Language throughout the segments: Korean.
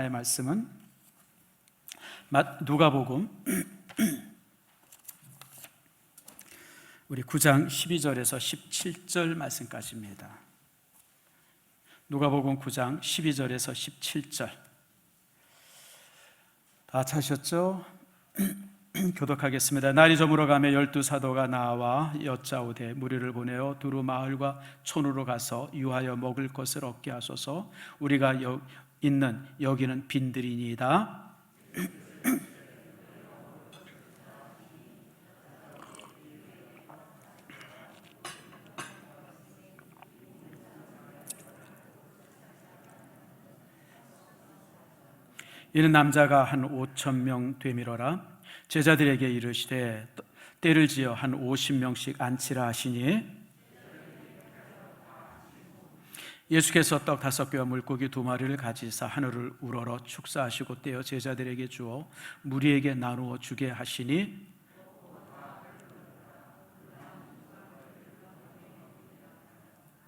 하나의 말씀은 누가복음 우리 9장 12절에서 17절 말씀까지입니다. 누가복음 9장 12절에서 17절 다 찾으셨죠? 교독하겠습니다. 날이 저물어가며 12사도가 나와 여짜오되 무리를 보내어 두루 마을과 촌으로 가서 유하여 먹을 것을 얻게 하소서. 우리가 있는 여기는 빈들이니이다. 이는 남자가 한 5,000명 되밀어라. 제자들에게 이르시되 때를 지어 한 50명씩 앉히라 하시니 예수께서 떡 5개와 물고기 2마리를 가지사 하늘을 우러러 축사하시고 떼어 제자들에게 주어 무리에게 나누어 주게 하시니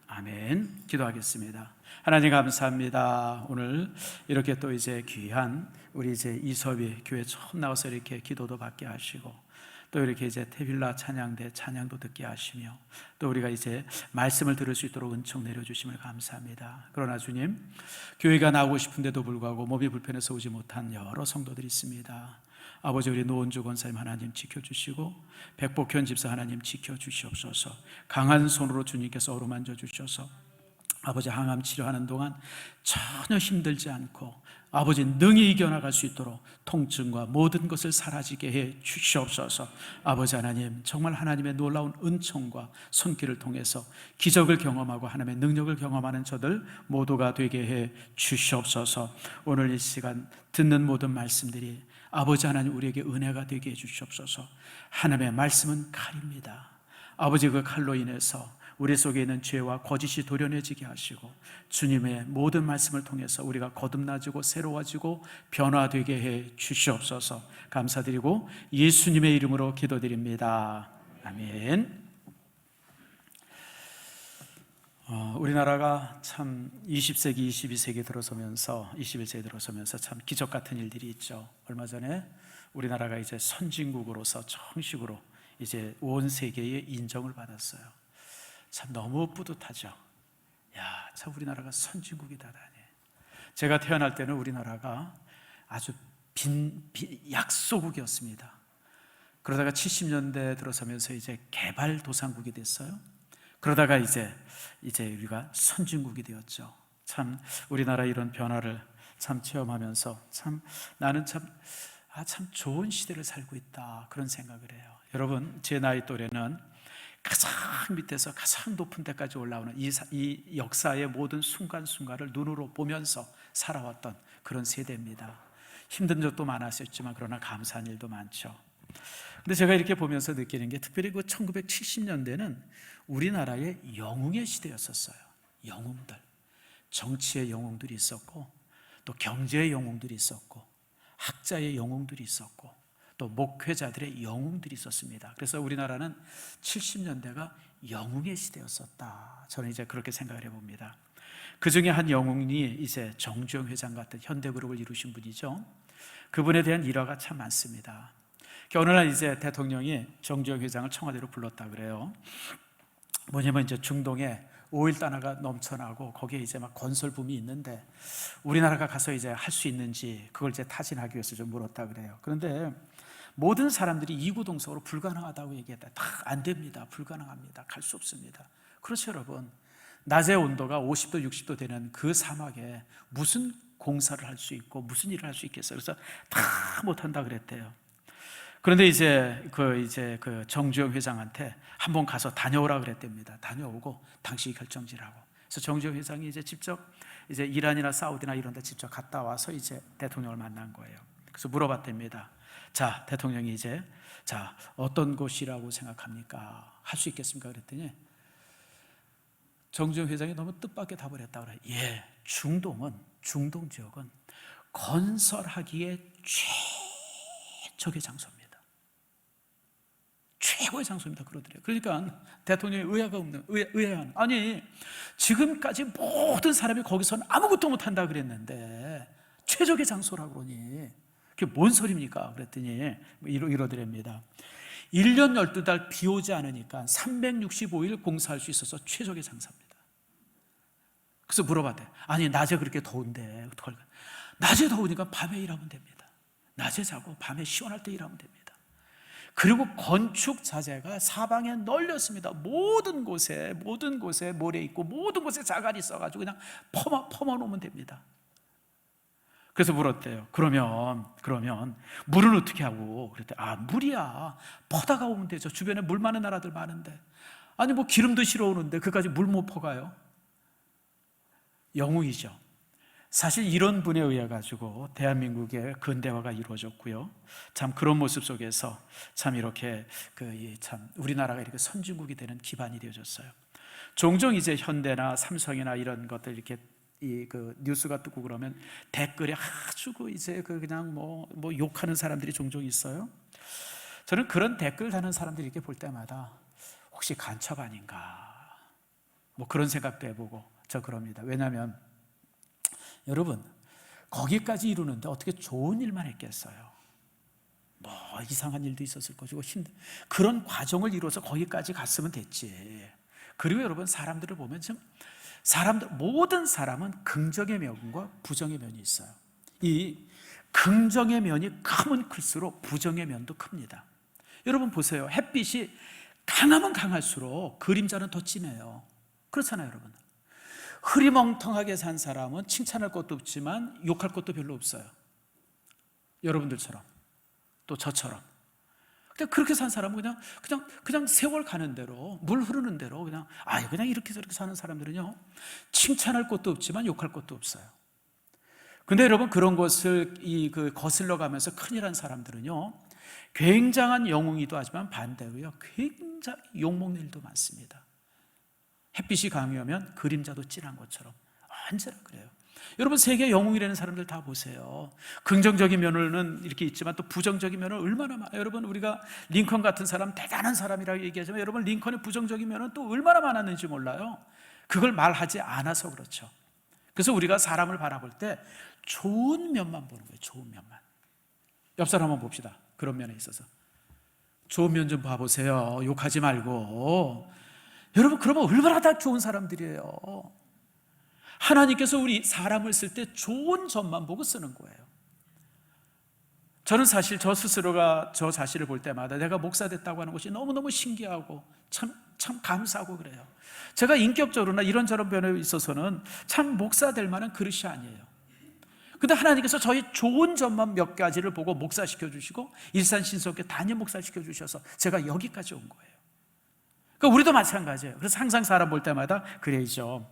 아멘. 기도하겠습니다. 하나님 감사합니다. 오늘 이렇게 또 이제 귀한 우리 이제 이섭이 교회 처음 나와서 이렇게 기도도 받게 하시고 또 이렇게 이제 태빌라 찬양대 찬양도 듣게 하시며 또 우리가 이제 말씀을 들을 수 있도록 은총 내려주심을 감사합니다. 그러나 주님, 교회가 나오고 싶은데도 불구하고 몸이 불편해서 오지 못한 여러 성도들이 있습니다. 아버지, 우리 노은주 권사님 하나님 지켜주시고 백복현 집사 하나님 지켜주시옵소서. 강한 손으로 주님께서 어루만져 주셔서 아버지 항암 치료하는 동안 전혀 힘들지 않고 아버지 능히 이겨나갈 수 있도록 통증과 모든 것을 사라지게 해 주시옵소서. 아버지 하나님, 정말 하나님의 놀라운 은총과 손길을 통해서 기적을 경험하고 하나님의 능력을 경험하는 저들 모두가 되게 해 주시옵소서. 오늘 이 시간 듣는 모든 말씀들이 아버지 하나님 우리에게 은혜가 되게 해 주시옵소서. 하나님의 말씀은 칼입니다. 아버지, 그 칼로 인해서 우리 속에 있는 죄와 거짓이 도려내지게 하시고 주님의 모든 말씀을 통해서 우리가 거듭나지고 새로워지고 변화되게 해 주시옵소서. 감사드리고 예수님의 이름으로 기도드립니다. 아멘. 우리나라가 참 20세기, 22세기 들어서면서 21세기 들어서면서 참 기적 같은 일들이 있죠. 얼마 전에 우리나라가 이제 선진국으로서 정식으로 이제 온 세계의 인정을 받았어요. 참 너무 뿌듯하죠. 야, 참 우리나라가 선진국이다라니. 제가 태어날 때는 우리나라가 아주 약소국이었습니다. 그러다가 70년대 들어서면서 이제 개발도상국이 됐어요. 그러다가 이제 우리가 선진국이 되었죠. 참 우리나라 이런 변화를 참 체험하면서 참 나는 참 좋은 시대를 살고 있다 그런 생각을 해요. 여러분, 제 나이 또래는 가장 밑에서 가장 높은 데까지 올라오는 이 역사의 모든 순간순간을 눈으로 보면서 살아왔던 그런 세대입니다. 힘든 적도 많았었지만 그러나 감사한 일도 많죠. 근데 제가 이렇게 보면서 느끼는 게 특별히 그 1970년대는 우리나라의 영웅의 시대였었어요. 영웅들, 정치의 영웅들이 있었고 또 경제의 영웅들이 있었고 학자의 영웅들이 있었고 또 목회자들의 영웅들이 있었습니다. 그래서 우리나라는 70년대가 영웅의 시대였었다. 저는 이제 그렇게 생각을 해봅니다. 그 중에 한 영웅이 이제 정주영 회장 같은 현대그룹을 이루신 분이죠. 그분에 대한 일화가 참 많습니다. 어느 날 이제 대통령이 정주영 회장을 청와대로 불렀다 그래요. 뭐냐면 이제 중동에 오일 단어가 넘쳐나고 거기에 이제 막 건설 붐이 있는데 우리나라가 가서 이제 할 수 있는지 그걸 이제 타진하기 위해서 좀 물었다 그래요. 그런데 모든 사람들이 이구동성으로 불가능하다고 얘기했다. 다 안 됩니다. 불가능합니다. 갈 수 없습니다. 그렇죠, 여러분. 낮의 온도가 50도, 60도 되는 그 사막에 무슨 공사를 할 수 있고 무슨 일을 할 수 있겠어요. 그래서 다 못한다 그랬대요. 그런데 이제 그 정주영 회장한테 한번 가서 다녀오라 그랬답니다. 다녀오고 당신이 결정지라고. 그래서 정주영 회장이 이제 직접 이제 이란이나 사우디나 이런 데 직접 갔다 와서 이제 대통령을 만난 거예요. 그래서 물어봤답니다. 자, 대통령이 이제 어떤 곳이라고 생각합니까? 할 수 있겠습니까? 그랬더니 정주영 회장이 너무 뜻밖의 답을 했다고 그래요. 예, 중동 지역은 건설하기에 최적의 장소입니다. 최고의 장소입니다. 그러더래요. 그러니까 대통령이 의아한 아니 지금까지 모든 사람이 거기서는 아무것도 못한다 그랬는데 최적의 장소라고 그러니 그게 뭔 소리입니까? 그랬더니 이러더랍니다. 1년 12달 비 오지 않으니까 365일 공사할 수 있어서 최적의 장소입니다. 그래서 물어봤대. 아니 낮에 그렇게 더운데 어떡할까? 낮에 더우니까 밤에 일하면 됩니다. 낮에 자고 밤에 시원할 때 일하면 됩니다. 그리고 건축 자재가 사방에 널렸습니다. 모든 곳에 모래 있고 모든 곳에 자갈이 있어가지고 그냥 퍼마 놓으면 됩니다. 그래서 물었대요. 그러면 물은 어떻게 하고? 그랬더니 물이야 퍼다가 오면 되죠. 주변에 물 많은 나라들 많은데. 아니 뭐 기름도 실어 오는데 그까지 물 못 퍼가요? 영웅이죠. 사실 이런 분에 의해 가지고 대한민국의 근대화가 이루어졌고요. 참 그런 모습 속에서 참 이렇게 참 우리나라가 이렇게 선진국이 되는 기반이 되어졌어요. 종종 이제 현대나 삼성이나 이런 것들 이렇게 뉴스가 뜨고 그러면 댓글에 아주 이제 그냥 뭐 욕하는 사람들이 종종 있어요. 저는 그런 댓글 다는 사람들이 이렇게 볼 때마다 혹시 간첩 아닌가 뭐 그런 생각도 해보고 저 그럽니다. 왜냐하면 여러분 거기까지 이루는데 어떻게 좋은 일만 했겠어요? 뭐 이상한 일도 있었을 것이고 그런 과정을 이루어서 거기까지 갔으면 됐지. 그리고 여러분 사람들을 보면 좀 모든 사람은 긍정의 면과 부정의 면이 있어요. 이 긍정의 면이 크면 클수록 부정의 면도 큽니다. 여러분 보세요. 햇빛이 강하면 강할수록 그림자는 더 진해요. 그렇잖아요, 여러분. 흐리멍텅하게 산 사람은 칭찬할 것도 없지만 욕할 것도 별로 없어요. 여러분들처럼 또 저처럼. 근데 그렇게 산 사람은 그냥 세월 가는 대로 물 흐르는 대로 그냥 이렇게 저렇게 사는 사람들은요 칭찬할 것도 없지만 욕할 것도 없어요. 근데 여러분 그런 것을 거슬러 가면서 큰일 한 사람들은요 굉장한 영웅이기도 하지만 반대로요 굉장히 욕먹는 일도 많습니다. 햇빛이 강하면 그림자도 진한 것처럼 언제나 그래요. 여러분 세계 영웅이라는 사람들 다 보세요. 긍정적인 면은 이렇게 있지만 또 부정적인 면은 얼마나 많아요. 여러분 우리가 링컨 같은 사람 대단한 사람이라고 얘기하지만 여러분 링컨의 부정적인 면은 또 얼마나 많았는지 몰라요. 그걸 말하지 않아서 그렇죠. 그래서 우리가 사람을 바라볼 때 좋은 면만 보는 거예요. 좋은 면만. 옆 사람 한번 봅시다. 그런 면에 있어서 좋은 면 좀 봐보세요. 욕하지 말고. 여러분 그러면 얼마나 다 좋은 사람들이에요. 하나님께서 우리 사람을 쓸 때 좋은 점만 보고 쓰는 거예요. 저는 사실 저 스스로가 저 자신을 볼 때마다 내가 목사 됐다고 하는 것이 너무너무 신기하고 참 감사하고 그래요. 제가 인격적으로나 이런저런 면에 있어서는 참 목사 될 만한 그릇이 아니에요. 근데 하나님께서 저희 좋은 점만 몇 가지를 보고 목사시켜 주시고 일산신속교회 담임 목사시켜 주셔서 제가 여기까지 온 거예요. 그러니까 우리도 마찬가지예요. 그래서 항상 사람 볼 때마다 그래야죠.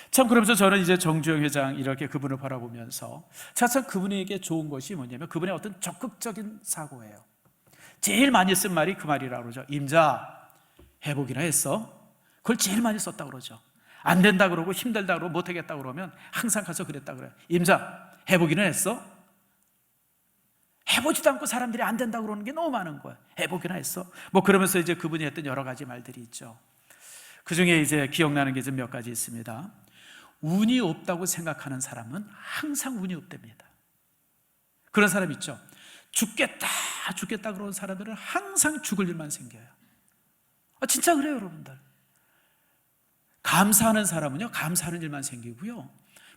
참 그러면서 저는 이제 정주영 회장 이렇게 그분을 바라보면서 참 그분에게 좋은 것이 뭐냐면 그분의 어떤 적극적인 사고예요. 제일 많이 쓴 말이 그 말이라고 그러죠. 임자 해보기나 했어? 그걸 제일 많이 썼다고 그러죠. 안 된다 그러고 힘들다 그러고 못하겠다 그러면 항상 가서 그랬다 그래요. 임자 해보기는 했어? 해보지도 않고 사람들이 안 된다고 그러는 게 너무 많은 거예요. 해보기나 했어? 뭐 그러면서 이제 그분이 했던 여러 가지 말들이 있죠. 그 중에 이제 기억나는 게 좀 몇 가지 있습니다. 운이 없다고 생각하는 사람은 항상 운이 없답니다. 그런 사람 있죠. 죽겠다 그러는 사람들은 항상 죽을 일만 생겨요. 진짜 그래요, 여러분들. 감사하는 사람은요, 감사하는 일만 생기고요.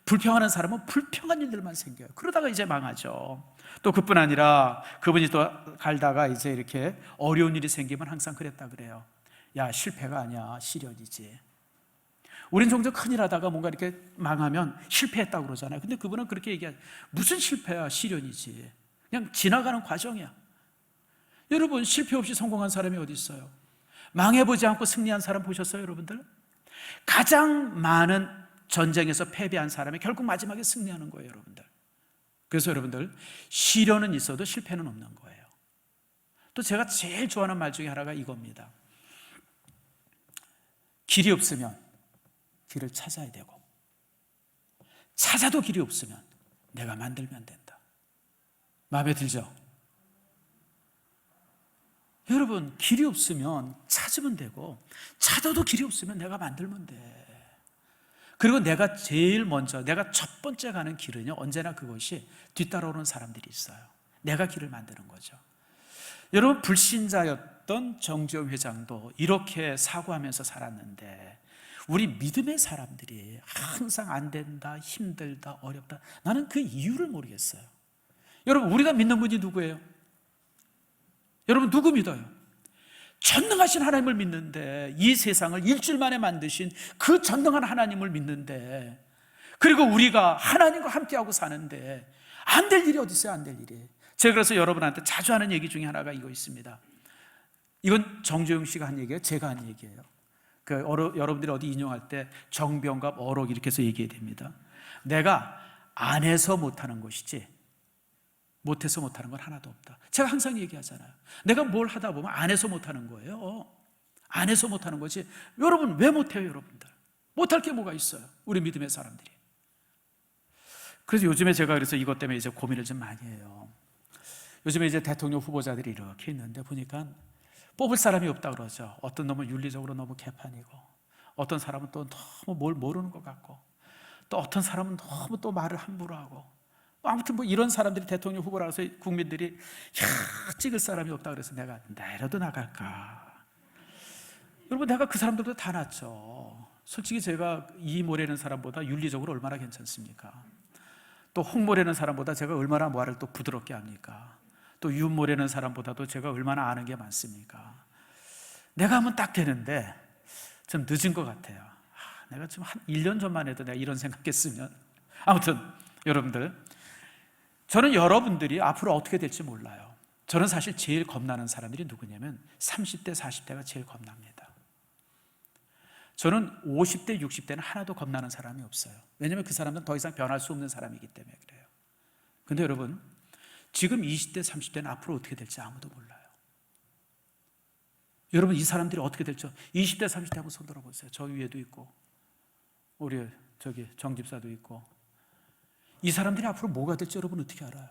불평하는 사람은 불평한 일들만 생겨요. 그러다가 이제 망하죠. 또 그뿐 아니라 그분이 또 갈다가 이제 이렇게 어려운 일이 생기면 항상 그랬다 그래요. 야, 실패가 아니야, 시련이지. 우린 종종 큰일 하다가 뭔가 이렇게 망하면 실패했다고 그러잖아요. 근데 그분은 그렇게 얘기하죠. 무슨 실패야, 시련이지. 그냥 지나가는 과정이야. 여러분 실패 없이 성공한 사람이 어디 있어요? 망해보지 않고 승리한 사람 보셨어요, 여러분들? 가장 많은 전쟁에서 패배한 사람이 결국 마지막에 승리하는 거예요, 여러분들. 그래서 여러분들 시련은 있어도 실패는 없는 거예요. 또 제가 제일 좋아하는 말 중에 하나가 이겁니다. 길이 없으면 길을 찾아야 되고 찾아도 길이 없으면 내가 만들면 된다. 마음에 들죠? 여러분 길이 없으면 찾으면 되고 찾아도 길이 없으면 내가 만들면 돼. 그리고 내가 제일 먼저, 내가 첫 번째 가는 길은요, 언제나 그것이 뒤따라오는 사람들이 있어요. 내가 길을 만드는 거죠. 여러분, 불신자였던 정지용 회장도 이렇게 사고하면서 살았는데, 우리 믿음의 사람들이 항상 안 된다, 힘들다, 어렵다, 나는 그 이유를 모르겠어요. 여러분, 우리가 믿는 분이 누구예요? 여러분, 누구 믿어요? 전능하신 하나님을 믿는데, 이 세상을 일주일 만에 만드신 그 전능한 하나님을 믿는데, 그리고 우리가 하나님과 함께하고 사는데 안 될 일이 어디 있어요? 안 될 일이. 제가 그래서 여러분한테 자주 하는 얘기 중에 하나가 이거 있습니다. 이건 정조영 씨가 한 얘기예요, 제가 한 얘기예요. 여러분들이 어디 인용할 때 정병갑 어록 이렇게 해서 얘기해야 됩니다. 내가 안 해서 못하는 것이지 못해서 못하는 건 하나도 없다. 제가 항상 얘기하잖아요. 내가 뭘 하다 보면 안 해서 못하는 거예요. 안 해서 못하는 거지. 여러분, 왜 못해요? 여러분들 못할 게 뭐가 있어요? 우리 믿음의 사람들이. 그래서 요즘에 제가 그래서 이것 때문에 이제 고민을 좀 많이 해요. 요즘에 이제 대통령 후보자들이 이렇게 있는데 보니까 뽑을 사람이 없다 그러죠. 어떤 놈은 윤리적으로 너무 개판이고, 어떤 사람은 또 너무 뭘 모르는 것 같고, 또 어떤 사람은 너무 또 말을 함부로 하고, 아무튼 뭐 이런 사람들이 대통령 후보라서 국민들이 찍을 사람이 없다 그래서 내가 내려도 나갈까. 여러분, 내가 그 사람들보다 다 낫죠. 솔직히 제가 이모래는 사람보다 윤리적으로 얼마나 괜찮습니까? 또 홍모래는 사람보다 제가 얼마나 말을 또 부드럽게 합니까? 또 윤모래는 사람보다도 제가 얼마나 아는 게 많습니까? 내가 하면 딱 되는데 좀 늦은 것 같아요. 내가 좀 한 1년 전만 해도 내가 이런 생각했으면. 아무튼 여러분들, 저는 여러분들이 앞으로 어떻게 될지 몰라요. 저는 사실 제일 겁나는 사람들이 누구냐면 30대, 40대가 제일 겁납니다. 저는 50대, 60대는 하나도 겁나는 사람이 없어요. 왜냐하면 그 사람은 더 이상 변할 수 없는 사람이기 때문에 그래요. 근데 여러분, 지금 20대, 30대는 앞으로 어떻게 될지 아무도 몰라요. 여러분, 이 사람들이 어떻게 될지 20대, 30대 한번 손 들어보세요. 저 위에도 있고, 우리 저기 정 집사도 있고, 이 사람들이 앞으로 뭐가 될지 여러분 어떻게 알아요?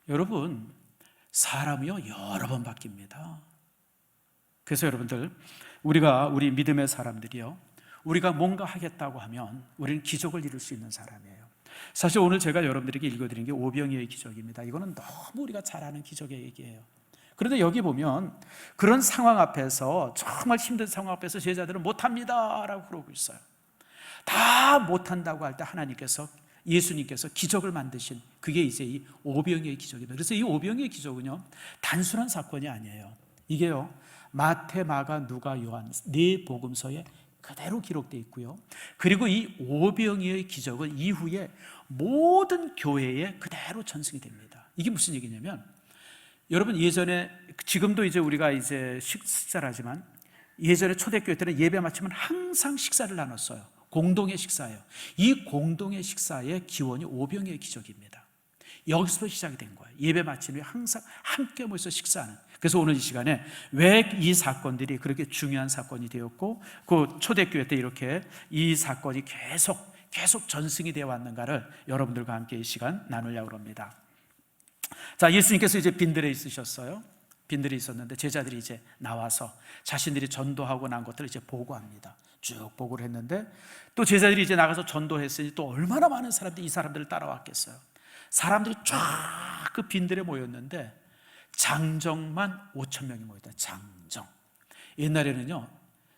여러분, 사람이요 여러 번 바뀝니다. 그래서 여러분들, 우리 믿음의 사람들이요, 우리가 뭔가 하겠다고 하면 우리는 기적을 이룰 수 있는 사람이에요. 사실 오늘 제가 여러분들에게 읽어드린 게 오병이어의 기적입니다. 이거는 너무 우리가 잘 아는 기적의 얘기예요. 그런데 여기 보면 그런 상황 앞에서, 정말 힘든 상황 앞에서 제자들은 못합니다 라고 그러고 있어요. 다 못한다고 할 때 하나님께서, 예수님께서 기적을 만드신, 그게 이제 이 오병이어의 기적입니다. 그래서 이 오병이어의 기적은요 단순한 사건이 아니에요. 이게요 마태, 마가, 누가, 요한 네 복음서에 그대로 기록되어 있고요, 그리고 이 오병이어의 기적은 이후에 모든 교회에 그대로 전승이 됩니다. 이게 무슨 얘기냐면, 여러분, 예전에, 지금도 이제 우리가 이제 식사를 하지만 예전에 초대교회 때는 예배 마치면 항상 식사를 나눴어요. 공동의 식사예요. 이 공동의 식사의 기원이 오병이어의 기적입니다. 여기서부터 시작이 된 거예요. 예배 마치면 항상 함께 모여서 식사하는. 그래서 오늘 이 시간에 왜 이 사건들이 그렇게 중요한 사건이 되었고, 그 초대교회 때 이렇게 이 사건이 계속 전승이 되어 왔는가를 여러분들과 함께 이 시간 나누려고 합니다. 자, 예수님께서 이제 빈들에 있으셨어요. 빈들이 있었는데 제자들이 이제 나와서 자신들이 전도하고 난 것들을 이제 보고합니다. 쭉 보고를 했는데, 또 제자들이 이제 나가서 전도했으니 또 얼마나 많은 사람들이 이 사람들을 따라왔겠어요. 사람들이 쫙 그 빈들에 모였는데 장정만 5,000명이 모였다. 장정. 옛날에는요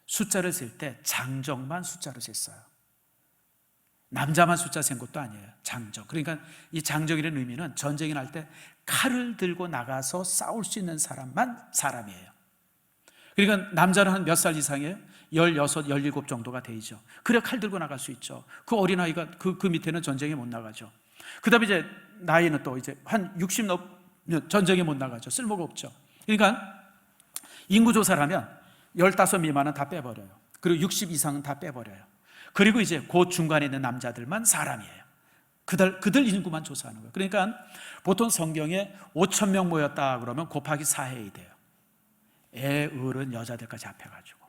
숫자를 셀 때 장정만 숫자로 셌어요. 남자만 숫자 센 것도 아니에요. 장정. 그러니까 이 장정이라는 의미는 전쟁이 날 때 칼을 들고 나가서 싸울 수 있는 사람만 사람이에요. 그러니까 남자는 한 몇 살 이상이에요? 16, 17 정도가 되죠. 그래 칼 들고 나갈 수 있죠. 그 어린아이가 그 밑에는 전쟁에 못 나가죠. 그 다음에 이제 나이는 또 이제 한 60 넘으면 전쟁에 못 나가죠. 쓸모가 없죠. 그러니까 인구조사를 하면 15 미만은 다 빼버려요. 그리고 60 이상은 다 빼버려요. 그리고 이제 그 중간에 있는 남자들만 사람이에요. 그들 인구만 조사하는 거예요. 그러니까 보통 성경에 5,000명 모였다 그러면 곱하기 4해야 돼요. 애, 어른, 여자들까지 합해가지고.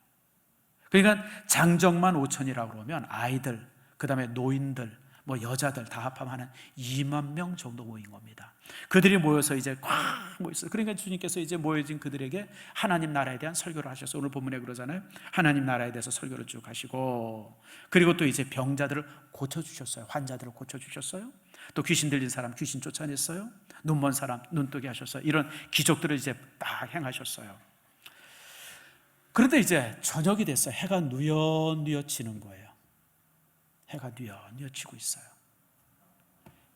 그러니까 장정만 5,000이라고 그러면 아이들, 그 다음에 노인들, 뭐 여자들 다 합하면 한 2만 명 정도 모인 겁니다. 그들이 모여서 이제 꽉 모였어요. 그러니까 주님께서 이제 모여진 그들에게 하나님 나라에 대한 설교를 하셔서, 오늘 본문에 그러잖아요. 하나님 나라에 대해서 설교를 쭉 하시고, 그리고 또 이제 병자들을 고쳐주셨어요. 환자들을 고쳐주셨어요. 또 귀신 들린 사람 귀신 쫓아냈어요. 눈먼 사람 눈 뜨게 하셨어요. 이런 기적들을 이제 딱 행하셨어요. 그런데 이제 저녁이 됐어요. 해가 뉘엿뉘엿 지는 거예요. 해가 뉘엿뉘엿 지고 있어요.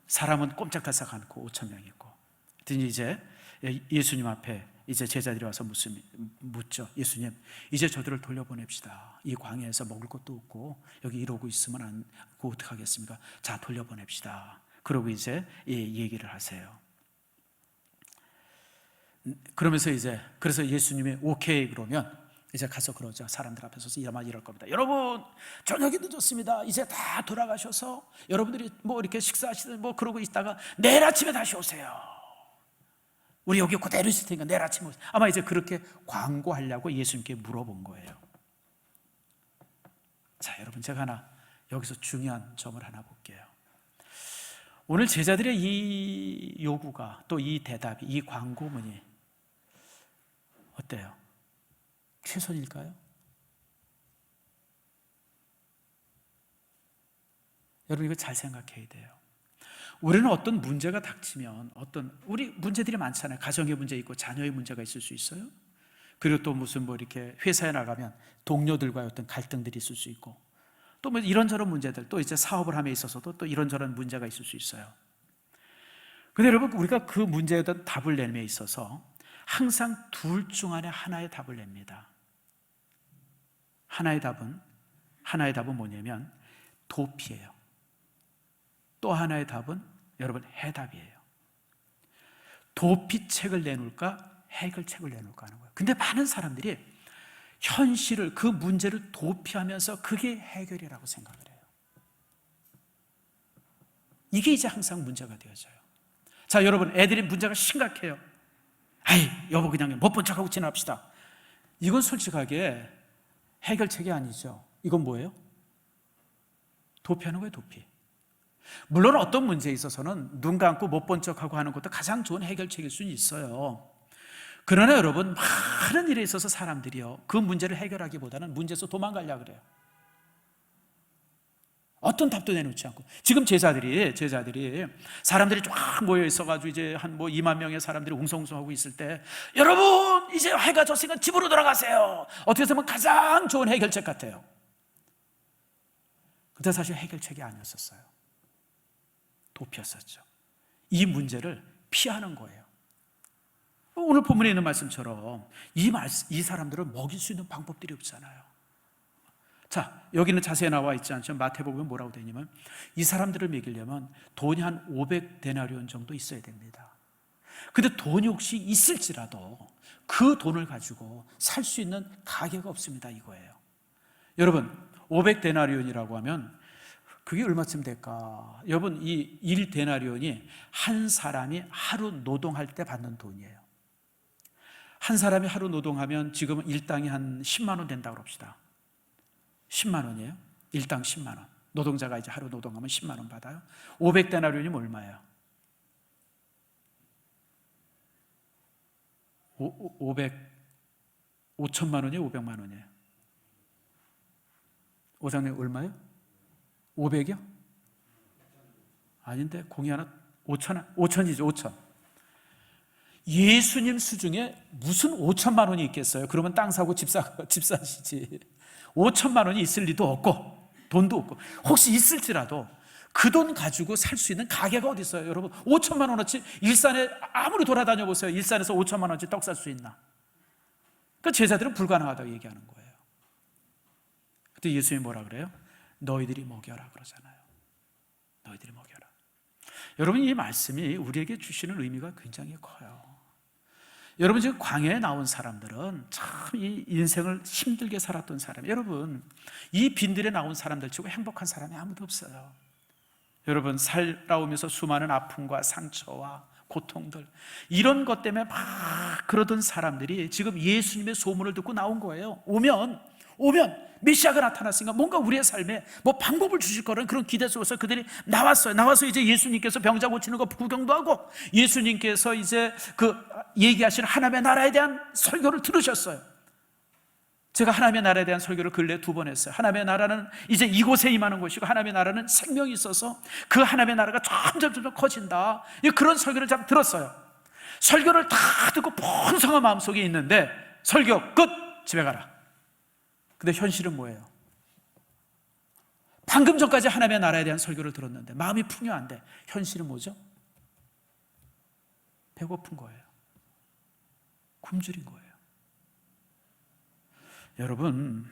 사람은 꼼짝달싹 않고 5천 명 있고. 그랬더니 이제 예수님 앞에 이제 제자들이 와서 묻죠. 예수님, 이제 저들을 돌려보냅시다. 이 광야에서 먹을 것도 없고 여기 이러고 있으면 어떡하겠습니까? 자, 돌려보냅시다. 그러고 이제 얘기를 하세요. 그러면서 이제 그래서 예수님이 오케이 그러면 이제 가서 그러죠. 사람들 앞에서 이럴 겁니다. 여러분, 저녁이 늦었습니다. 이제 다 돌아가셔서 여러분들이 뭐 이렇게 식사하시든 뭐 그러고 있다가 내일 아침에 다시 오세요. 우리 여기 그대로 있을 테니까 내일 아침에 오세요. 아마 이제 그렇게 광고하려고 예수님께 물어본 거예요. 자, 여러분, 제가 여기서 중요한 점을 하나 볼게요. 오늘 제자들의 이 요구가, 또 이 대답이, 이 광고문이 어때요? 최선일까요? 여러분, 이거 잘 생각해야 돼요. 우리는 어떤 문제가 닥치면 우리 문제들이 많잖아요. 가정의 문제 있고 자녀의 문제가 있을 수 있어요. 그리고 또 무슨 이렇게 회사에 나가면 동료들과의 어떤 갈등들이 있을 수 있고, 또 뭐 이런저런 문제들, 또 이제 사업을 함에 있어서도 또 이런저런 문제가 있을 수 있어요. 근데 여러분, 우리가 그 문제에 대한 답을 내는 데 있어서 항상 둘 중 안에 하나의 답을 냅니다. 하나의 답은 뭐냐면 도피예요. 또 하나의 답은 여러분 해답이에요. 도피책을 내놓을까 해결책을 내놓을까 하는 거예요. 근데 많은 사람들이 현실을, 그 문제를 도피하면서 그게 해결이라고 생각을 해요. 이게 이제 항상 문제가 되어져요. 자, 여러분, 애들이 문제가 심각해요. 아이, 여보, 그냥 못 본 척하고 지납시다. 이건 솔직하게 해결책이 아니죠. 이건 뭐예요? 도피하는 거예요, 도피. 물론 어떤 문제에 있어서는 눈 감고 못 본 척하고 하는 것도 가장 좋은 해결책일 수는 있어요. 그러나 여러분, 많은 일에 있어서 사람들이요, 그 문제를 해결하기보다는 문제에서 도망가려고 그래요. 어떤 답도 내놓지 않고. 지금 제자들이 사람들이 쫙 모여 있어가지고 이제 한 2만 명의 사람들이 웅성웅성하고 있을 때, 여러분, 이제 해가 졌으니까 집으로 돌아가세요. 어떻게 보면 가장 좋은 해결책 같아요. 근데 사실 해결책이 아니었었어요. 도피였었죠. 이 문제를 피하는 거예요. 오늘 본문에 있는 말씀처럼 이 사람들을 먹일 수 있는 방법들이 없잖아요. 자, 여기는 자세히 나와 있지 않죠. 마태복음에 뭐라고 되어 있냐면, 이 사람들을 먹이려면 돈이 한 500데나리온 정도 있어야 됩니다. 근데 돈이 혹시 있을지라도 그 돈을 가지고 살 수 있는 가게가 없습니다, 이거예요. 여러분, 500데나리온이라고 하면 그게 얼마쯤 될까? 여러분, 이 1데나리온이 한 사람이 하루 노동할 때 받는 돈이에요. 한 사람이 하루 노동하면 지금은 일당이 한 10만 원 된다고 합시다. 10만 원이에요. 일당 10만 원. 노동자가 이제 하루 노동하면 10만 원 받아요. 500데나리온이면 얼마예요? 5천만 원이에요? 500만 원이에요? 오장님 얼마예요? 500이요? 아닌데, 공이 하나 5천이죠. 5천. 예수님 수중에 무슨 5천만 원이 있겠어요? 그러면 땅 사고 집 사시지. 5천만 원이 있을 리도 없고 돈도 없고, 혹시 있을지라도 그 돈 가지고 살 수 있는 가게가 어디 있어요? 여러분, 5천만 원어치 일산에 아무리 돌아다녀 보세요. 일산에서 5천만 원어치 떡 살 수 있나? 그 제자들은 불가능하다고 얘기하는 거예요. 그때 예수님이 뭐라 그래요? 너희들이 먹여라 그러잖아요. 너희들이 먹여라. 여러분, 이 말씀이 우리에게 주시는 의미가 굉장히 커요. 여러분, 지금 광야에 나온 사람들은 참 이 인생을 힘들게 살았던 사람, 여러분, 이 빈들에 나온 사람들 치고 행복한 사람이 아무도 없어요. 여러분, 살아오면서 수많은 아픔과 상처와 고통들, 이런 것 때문에 막 그러던 사람들이 지금 예수님의 소문을 듣고 나온 거예요. 오면 오면 메시아가 나타났으니까 뭔가 우리의 삶에 뭐 방법을 주실 거라는 그런 기대 속에서 그들이 나왔어요. 나와서 이제 예수님께서 병자 고치는 거 구경도 하고, 예수님께서 이제 그 얘기하시는 하나님의 나라에 대한 설교를 들으셨어요. 제가 하나님의 나라에 대한 설교를 근래 2번 했어요. 하나님의 나라는 이제 이곳에 임하는 것이고, 하나님의 나라는 생명이 있어서 그 하나님의 나라가 점점 커진다, 그런 설교를 참 들었어요. 설교를 다 듣고 풍성한 마음속에 있는데 설교 끝! 집에 가라. 근데 현실은 뭐예요? 방금 전까지 하나님의 나라에 대한 설교를 들었는데 마음이 풍요한데 현실은 뭐죠? 배고픈 거예요. 굶주린 거예요. 여러분,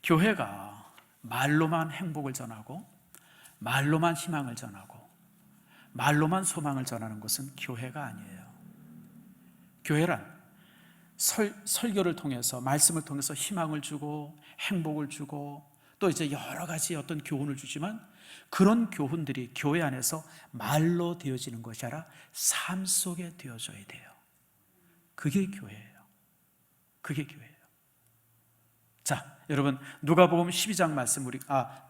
교회가 말로만 행복을 전하고 말로만 희망을 전하고 말로만 소망을 전하는 것은 교회가 아니에요. 교회란 설교를 통해서, 말씀을 통해서 희망을 주고 행복을 주고 또 이제 여러 가지 어떤 교훈을 주지만, 그런 교훈들이 교회 안에서 말로 되어지는 것이 아니라 삶 속에 되어져야 돼요. 그게 교회예요. 그게 교회예요. 자, 여러분, 누가복음 12장 말씀,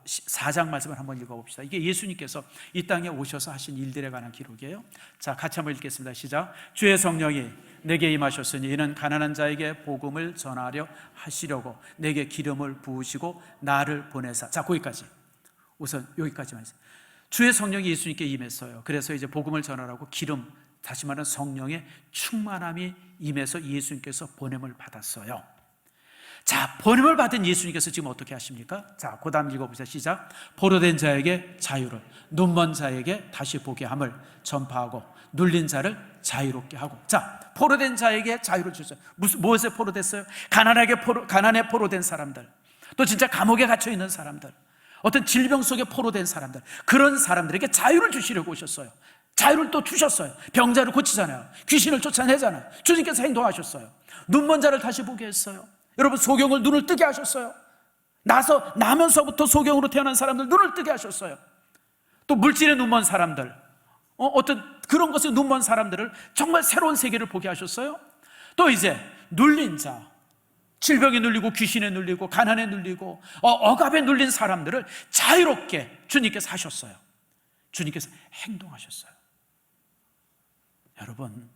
4장 말씀을 한번 읽어봅시다. 이게 예수님께서 이 땅에 오셔서 하신 일들에 관한 기록이에요. 자, 같이 한번 읽겠습니다. 시작. 주의 성령이 내게 임하셨으니 이는 가난한 자에게 복음을 전하려 하시려고 내게 기름을 부으시고 나를 보내사. 자, 거기까지. 우선 여기까지만 있어요. 주의 성령이 예수님께 임했어요. 그래서 이제 복음을 전하라고 기름, 다시 말하는 성령의 충만함이 임해서 예수님께서 보냄을 받았어요. 자, 보냄을 받은 예수님께서 지금 어떻게 하십니까? 자, 그 다음 읽어보세요. 시작. 포로된 자에게 자유를, 눈먼 자에게 다시 보게 함을 전파하고 눌린 자를 자유롭게 하고. 자, 포로된 자에게 자유를 주셨어요. 무엇에 포로됐어요? 가난에 포로된 사람들, 또 진짜 감옥에 갇혀 있는 사람들, 어떤 질병 속에 포로된 사람들, 그런 사람들에게 자유를 주시려고 오셨어요. 자유를 또 주셨어요. 병자를 고치잖아요. 귀신을 쫓아내잖아요. 주님께서 행동하셨어요. 눈먼 자를 다시 보게 했어요. 여러분, 소경을 눈을 뜨게 하셨어요. 나면서부터 소경으로 태어난 사람들 눈을 뜨게 하셨어요. 또 물질에 눈먼 사람들, 어떤 그런 것에 눈먼 사람들을 정말 새로운 세계를 보게 하셨어요. 또 이제 눌린 자, 질병에 눌리고 귀신에 눌리고 가난에 눌리고 억압에 눌린 사람들을 자유롭게 주님께서 하셨어요. 주님께서 행동하셨어요. 여러분,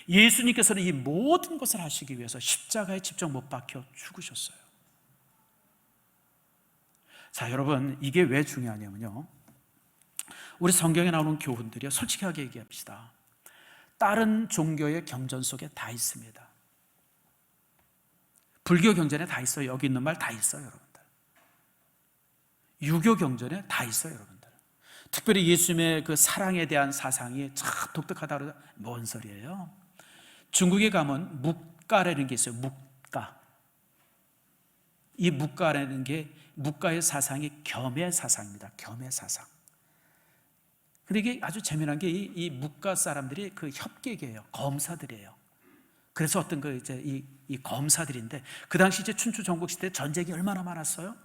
예수님께서는 이 모든 것을 하시기 위해서 십자가에 직접 못 박혀 죽으셨어요. 자, 여러분, 이게 왜 중요하냐면요, 우리 성경에 나오는 교훈들이요, 솔직하게 얘기합시다. 다른 종교의 경전 속에 다 있습니다. 불교 경전에 다 있어요. 여기 있는 말 다 있어요, 여러분들. 유교 경전에 다 있어요, 여러분들. 특별히 예수님의 그 사랑에 대한 사상이 참 독특하다고 그러죠. 뭔 소리예요? 중국에 가면 묵가라는 게 있어요. 묵가. 이 묵가라는 게, 묵가의 사상이 겸의 사상입니다. 겸의 사상. 근데 이게 아주 재미난 게 이 묵가 사람들이 그 협객이에요. 검사들이에요. 그래서 어떤 이 검사들인데, 그 당시 이제 춘추 전국 시대 전쟁이 얼마나 많았어요?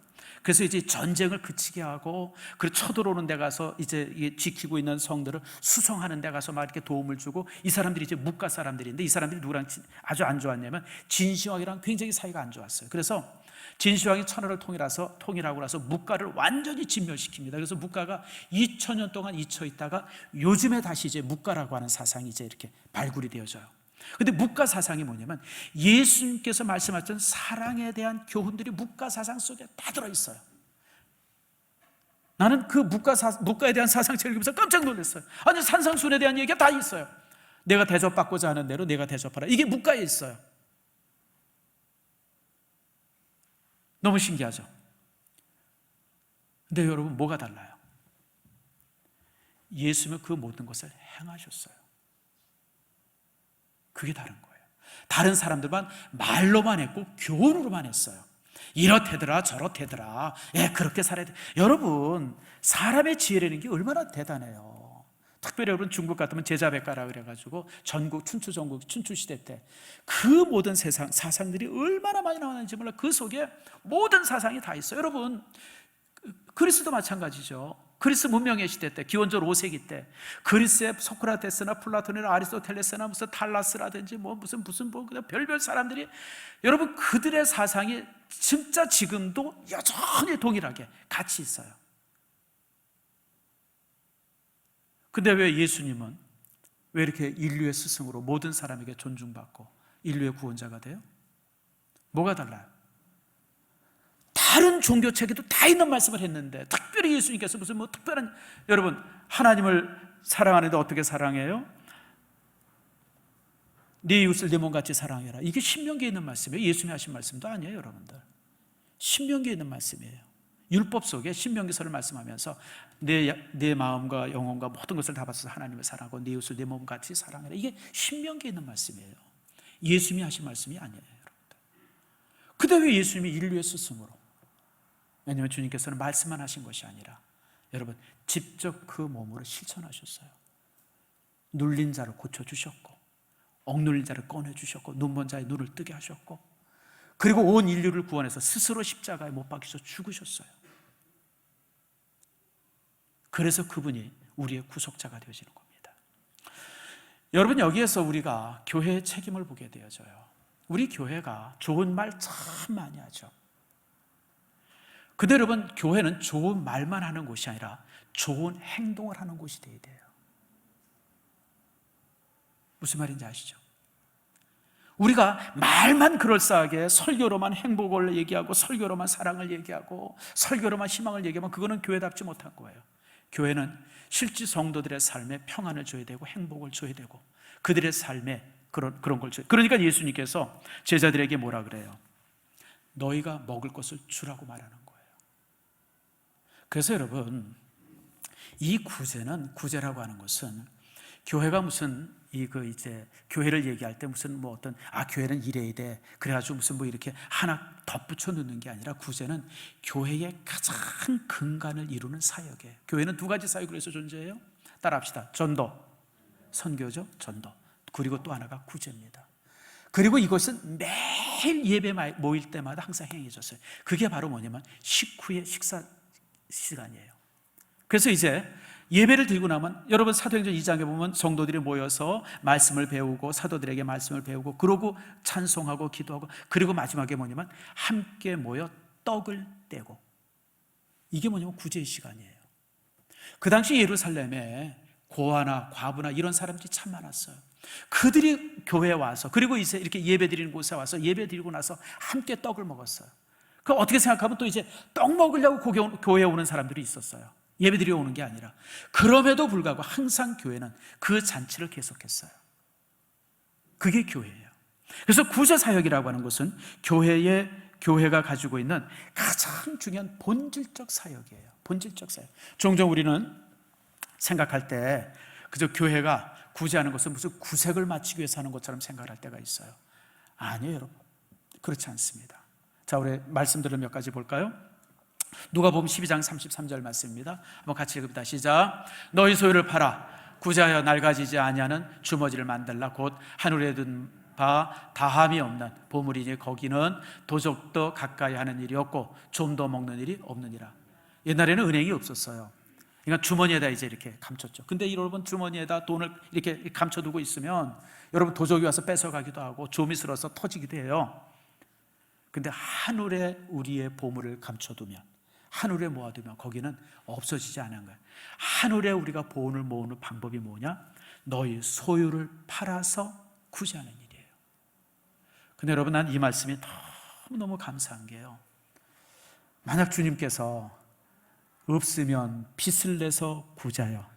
그래서 이제 전쟁을 그치게 하고, 그리고 쳐들어오는 데 가서 이제 지키고 있는 성들을 수송하는 데 가서 막 이렇게 도움을 주고, 이 사람들이 이제 묵가 사람들인데, 이 사람들이 누구랑 아주 안 좋았냐면 진시황이랑 굉장히 사이가 안 좋았어요. 그래서 진시황이 천하를 통일하고 나서 묵가를 완전히 진멸시킵니다. 그래서 묵가가 2000년 동안 잊혀 있다가 요즘에 다시 이제 묵가라고 하는 사상이 이제 이렇게 발굴이 되어져요. 근데 묵가 사상이 뭐냐면, 예수님께서 말씀하셨던 사랑에 대한 교훈들이 묵가 사상 속에 다 들어있어요. 나는 그 묵가에 대한 사상책을 읽으면서 깜짝 놀랐어요. 아니, 산상순에 대한 얘기가 다 있어요. 내가 대접받고자 하는 대로 내가 대접하라. 이게 묵가에 있어요. 너무 신기하죠? 근데 여러분, 뭐가 달라요? 예수님은 그 모든 것을 행하셨어요. 그게 다른 거예요. 다른 사람들만 말로만 했고 교훈으로만 했어요. 이렇대더라 저렇대더라, 그렇게 살아야 돼. 여러분, 사람의 지혜라는 게 얼마나 대단해요. 특별히 여러분, 중국 같으면 제자백가라 그래가지고 전국 춘추 시대 때 그 모든 사상들이 얼마나 많이 나왔는지 몰라. 그 속에 모든 사상이 다 있어요. 여러분, 그리스도 마찬가지죠. 그리스 문명의 시대 때, 기원전 5세기 때 그리스의 소크라테스나 플라톤이나 아리스토텔레스나 무슨 탈라스라든지 무슨 그냥 별별 사람들이, 여러분 그들의 사상이 진짜 지금도 여전히 동일하게 같이 있어요. 근데 왜 예수님은 왜 이렇게 인류의 스승으로 모든 사람에게 존중받고 인류의 구원자가 돼요? 뭐가 달라요? 다른 종교 체계도 다 있는 말씀을 했는데 특별히 예수님께서 무슨 특별한, 여러분 하나님을 사랑하는데 어떻게 사랑해요? 네 이웃을 네 몸같이 사랑해라. 이게 신명기에 있는 말씀이에요. 예수님이 하신 말씀도 아니에요, 여러분들. 신명기에 있는 말씀이에요. 율법 속에 신명기서를 말씀하면서 내 마음과 영혼과 모든 것을 다 바쳐서 하나님을 사랑하고 네 이웃을 내 몸같이 사랑해라. 이게 신명기에 있는 말씀이에요. 예수님이 하신 말씀이 아니에요, 여러분들. 근데 왜 예수님이 인류의 스승으로? 왜냐하면 주님께서는 말씀만 하신 것이 아니라 여러분 직접 그 몸으로 실천하셨어요. 눌린 자를 고쳐주셨고, 억눌린 자를 꺼내주셨고, 눈먼 자의 눈을 뜨게 하셨고, 그리고 온 인류를 구원해서 스스로 십자가에 못 박히셔 죽으셨어요. 그래서 그분이 우리의 구속자가 되어지는 겁니다. 여러분, 여기에서 우리가 교회의 책임을 보게 되어져요. 우리 교회가 좋은 말 참 많이 하죠. 근데 여러분, 교회는 좋은 말만 하는 곳이 아니라 좋은 행동을 하는 곳이 되어야 돼요. 무슨 말인지 아시죠? 우리가 말만 그럴싸하게 설교로만 행복을 얘기하고 설교로만 사랑을 얘기하고 설교로만 희망을 얘기하면 그거는 교회답지 못한 거예요. 교회는 실제 성도들의 삶에 평안을 줘야 되고 행복을 줘야 되고 그들의 삶에 그런 걸 줘야 돼요. 그러니까 예수님께서 제자들에게 뭐라 그래요? 너희가 먹을 것을 주라고 말하는 거예요. 그래서 여러분, 이 구제라고 하는 것은 교회가 무슨 교회를 얘기할 때 무슨 교회는 이래야 돼, 그래가지고 무슨 이렇게 하나 덧붙여 넣는 게 아니라, 구제는 교회의 가장 근간을 이루는 사역이에요. 교회는 두 가지 사역을 해서 존재해요. 따라합시다. 전도, 선교죠. 전도. 그리고 또 하나가 구제입니다. 그리고 이것은 매일 예배 모일 때마다 항상 행해졌어요. 그게 바로 뭐냐면 식후의 식사 시간이에요. 그래서 이제 예배를 드리고 나면, 여러분 사도행전 2장에 보면 성도들이 모여서 말씀을 배우고 사도들에게 말씀을 배우고 그러고 찬송하고 기도하고, 그리고 마지막에 뭐냐면 함께 모여 떡을 떼고, 이게 뭐냐면 구제의 시간이에요. 그 당시 예루살렘에 고아나 과부나 이런 사람들이 참 많았어요. 그들이 교회에 와서, 그리고 이제 이렇게 예배 드리는 곳에 와서 예배 드리고 나서 함께 떡을 먹었어요. 그 어떻게 생각하면 또 이제 떡 먹으려고 교회에 오는 사람들이 있었어요. 예배드리러 오는 게 아니라. 그럼에도 불구하고 항상 교회는 그 잔치를 계속했어요. 그게 교회예요. 그래서 구제 사역이라고 하는 것은 교회가 가지고 있는 가장 중요한 본질적 사역이에요. 본질적 사역. 종종 우리는 생각할 때 그저 교회가 구제하는 것은 무슨 구색을 맞추기 위해서 하는 것처럼 생각할 때가 있어요. 아니에요, 여러분. 그렇지 않습니다. 자, 우리 말씀들을 몇 가지 볼까요? 누가복음 12장 33절 말씀입니다. 한번 같이 읽읍니다. 시작. 너희 소유를 팔아 구제하여 낡아지지 아니하는 주머니를 만들라. 곧 하늘에 둔 바 다함이 없는 보물이니 거기는 도적도 가까이 하는 일이 없고 좀도 먹는 일이 없느니라. 옛날에는 은행이 없었어요. 그러니까 주머니에다 이제 이렇게 감췄죠. 근데 여러분, 주머니에다 돈을 이렇게 감춰두고 있으면 여러분 도적이 와서 뺏어가기도 하고 좀이 슬어서 터지기도 해요. 근데 하늘에 우리의 보물을 감춰두면, 하늘에 모아두면 거기는 없어지지 않은 거예요. 하늘에 우리가 보물을 모으는 방법이 뭐냐? 너희 소유를 팔아서 구제하는 일이에요. 근데 여러분, 난 이 말씀이 너무너무 감사한 게요, 만약 주님께서 없으면 빚을 내서 구제하여,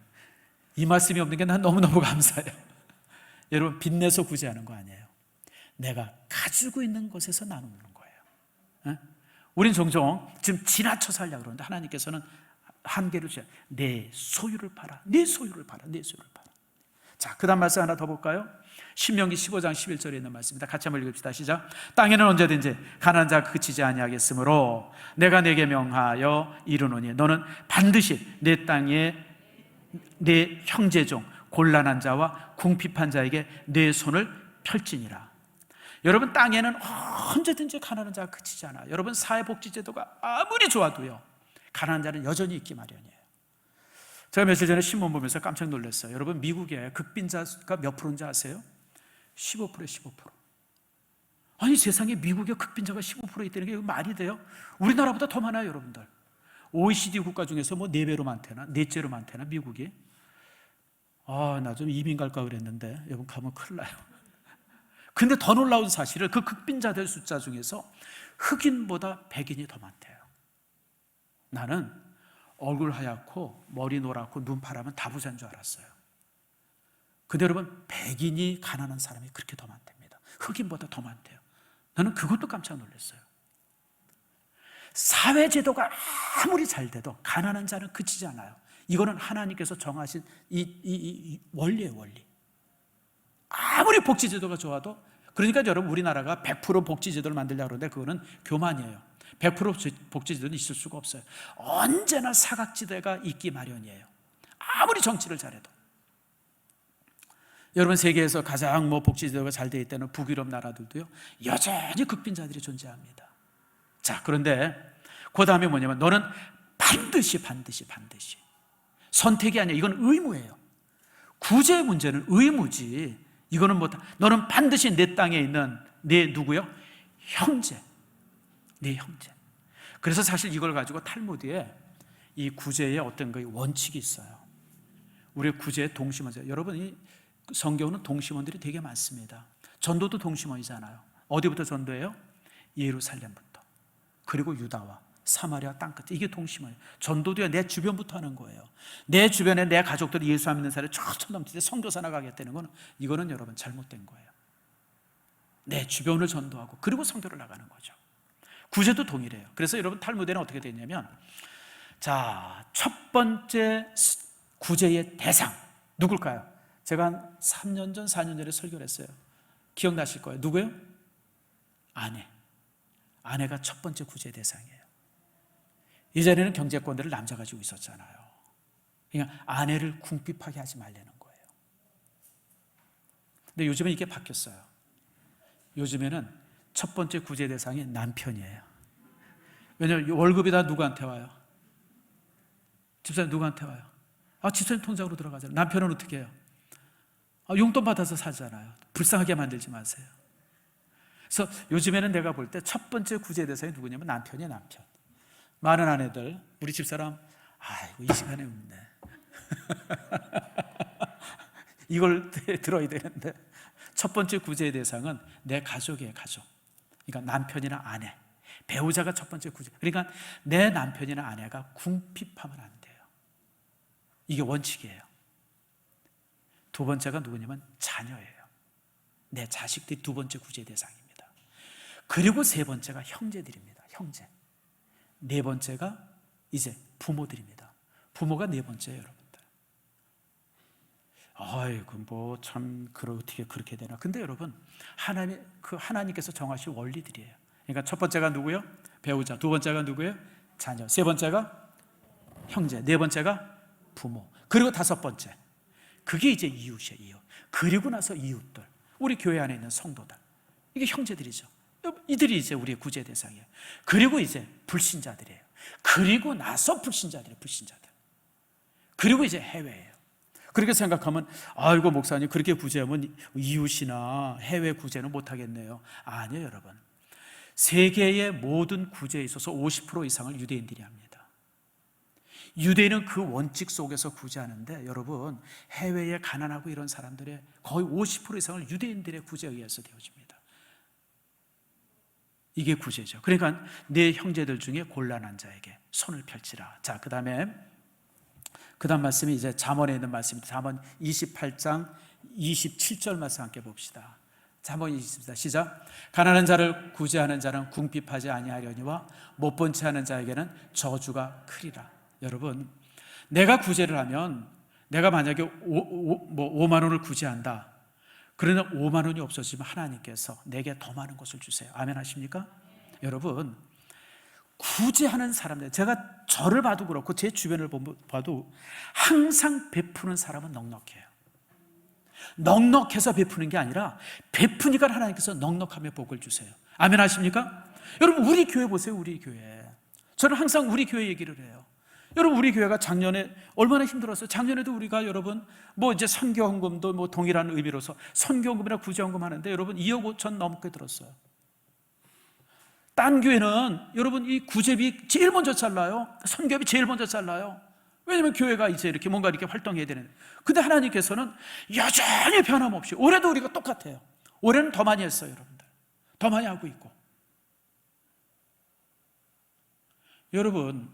이 말씀이 없는 게 난 너무너무 감사해요. 여러분, 빚 내서 구제하는 거 아니에요. 내가 가지고 있는 것에서 나누는 거예요. 우린 종종 지금 지나쳐 살려고 그러는데 하나님께서는 한계를 주셔요. 내 소유를 팔아. 내 소유를 팔아. 내 소유를 팔아. 자, 그 다음 말씀 하나 더 볼까요? 신명기 15장 11절에 있는 말씀입니다. 같이 한번 읽읍시다. 시작. 땅에는 언제든지 가난한 자가 그치지 아니하겠으므로 내가 내게 명하여 이르노니 너는 반드시 내 땅에 내 형제 중 곤란한 자와 궁핍한 자에게 내 손을 펼지니라. 여러분, 땅에는 언제든지 가난한 자가 그치지 않아요. 여러분, 사회복지제도가 아무리 좋아도요, 가난한 자는 여전히 있기 마련이에요. 제가 며칠 전에 신문 보면서 깜짝 놀랐어요. 여러분, 미국의 극빈자가 몇 프로인지 아세요? 15%예요. 15%. 아니, 세상에 미국의 극빈자가 15% 있다는 게 말이 돼요? 우리나라보다 더 많아요, 여러분들. OECD 국가 중에서 뭐 4배로 많대나 4째로 많대나 미국이. 나 좀 이민 갈까 그랬는데 여러분, 가면 큰일 나요. 근데 더 놀라운 사실은 그 극빈자들 숫자 중에서 흑인보다 백인이 더 많대요. 나는 얼굴 하얗고 머리 노랗고 눈 파라면 다 부자인 줄 알았어요. 근데 여러분, 백인이 가난한 사람이 그렇게 더 많답니다. 흑인보다 더 많대요. 나는 그것도 깜짝 놀랐어요. 사회제도가 아무리 잘 돼도 가난한 자는 그치지 않아요. 이거는 하나님께서 정하신 이 원리예요, 원리. 아무리 복지제도가 좋아도, 그러니까 여러분, 우리나라가 100% 복지제도를 만들려고 그러는데 그거는 교만이에요. 100% 복지제도는 있을 수가 없어요. 언제나 사각지대가 있기 마련이에요. 아무리 정치를 잘해도. 여러분, 세계에서 가장 복지제도가 잘 되어 있다는 북유럽 나라들도요, 여전히 극빈자들이 존재합니다. 자, 그런데 그 다음에 뭐냐면, 너는 반드시 선택이 아니야. 이건 의무예요. 구제의 문제는 의무지. 이거는 너는 반드시 내 땅에 있는 내 누구요? 형제. 내 형제. 그래서 사실 이걸 가지고 탈무드에 이 구제의 어떤 원칙이 있어요. 우리 구제의 동심원자. 여러분, 이 성경은 동심원들이 되게 많습니다. 전도도 동심원이잖아요. 어디부터 전도해요? 예루살렘부터. 그리고 유다와 사마리아 땅끝. 이게 동심원이에요. 전도도요, 내 주변부터 하는 거예요. 내 주변에 내 가족들이 예수 안 믿는 사람이 쫙 넘치는데 선교사 나가겠다는 거는, 이거는 여러분 잘못된 거예요. 내 주변을 전도하고 그리고 선교를 나가는 거죠. 구제도 동일해요. 그래서 여러분, 탈무드에는 어떻게 되냐면, 자, 첫 번째 구제의 대상 누굴까요? 제가 한 3년 전, 4년 전에 설교를 했어요. 기억나실 거예요. 누구예요? 아내가 첫 번째 구제 대상이에요. 이전에는 경제권들을 남자가 가지고 있었잖아요. 그러니까 아내를 궁핍하게 하지 말라는 거예요. 근데 요즘은 이게 바뀌었어요. 요즘에는 첫 번째 구제 대상이 남편이에요. 왜냐하면 월급이 다 누구한테 와요? 집사님 누구한테 와요? 집사님 통장으로 들어가잖아요. 남편은 어떻게 해요? 용돈 받아서 사잖아요. 불쌍하게 만들지 마세요. 그래서 요즘에는 내가 볼 때 첫 번째 구제 대상이 누구냐면 남편이에요. 남편. 많은 아내들, 우리 집사람, 아이고, 이 시간에 없네. 이걸 들어야 되는데, 첫 번째 구제의 대상은 내 가족이에요. 가족. 그러니까 남편이나 아내, 배우자가 첫 번째 구제. 그러니까 내 남편이나 아내가 궁핍하면 안 돼요. 이게 원칙이에요. 두 번째가 누구냐면 자녀예요. 내 자식들이 두 번째 구제 대상입니다. 그리고 세 번째가 형제들입니다. 형제. 네 번째가 이제 부모들입니다. 부모가 네 번째예요, 여러분들. 아이고, 참, 어떻게 그렇게 되나. 근데 여러분, 하나님께서 정하신 원리들이에요. 그러니까 첫 번째가 누구요? 배우자. 두 번째가 누구예요? 자녀. 세 번째가 형제. 네 번째가 부모. 그리고 다섯 번째, 그게 이제 이웃이에요, 이웃. 그리고 나서 이웃들, 우리 교회 안에 있는 성도들, 이게 형제들이죠. 이들이 이제 우리의 구제 대상이에요. 그리고 이제 불신자들이에요. 그리고 나서 불신자들. 그리고 이제 해외예요. 그렇게 생각하면, 아이고, 목사님, 그렇게 구제하면 이웃이나 해외 구제는 못하겠네요. 아니에요, 여러분. 세계의 모든 구제에 있어서 50% 이상을 유대인들이 합니다. 유대인은 그 원칙 속에서 구제하는데, 여러분, 해외에 가난하고 이런 사람들의 거의 50% 이상을 유대인들의 구제에 의해서 되어집니다. 이게 구제죠. 그러니까 내 형제들 중에 곤란한 자에게 손을 펼치라. 자, 그 다음 말씀이 이제 잠언에 있는 말씀입니다. 잠언 28장 27절 말씀 함께 봅시다. 잠언 27절 시작. 가난한 자를 구제하는 자는 궁핍하지 아니하려니와 못 본 채 하는 자에게는 저주가 크리라. 여러분, 내가 구제를 하면, 내가 만약에 5만 원을 구제한다. 그러나 5만 원이 없어지면 하나님께서 내게 더 많은 것을 주세요. 아멘 하십니까? 여러분, 구제하는 사람들, 제가 저를 봐도 그렇고 제 주변을 봐도 항상 베푸는 사람은 넉넉해요. 넉넉해서 베푸는 게 아니라 베푸니까 하나님께서 넉넉함의 복을 주세요. 아멘 하십니까? 여러분, 우리 교회 보세요. 우리 교회 저는 항상 우리 교회 얘기를 해요. 여러분, 우리 교회가 작년에 얼마나 힘들었어요. 작년에도 우리가 여러분 이제 선교헌금도 동일한 의미로서 선교헌금이나 구제헌금 하는데 여러분 2억 5천 넘게 들었어요. 딴 교회는 여러분 이 구제비 제일 먼저 잘라요. 선교비 제일 먼저 잘라요. 왜냐면 교회가 이제 이렇게 뭔가 이렇게 활동해야 되는데, 근데 하나님께서는 여전히 변함없이 올해도 우리가 똑같아요. 올해는 더 많이 했어요. 여러분들 더 많이 하고 있고. 여러분,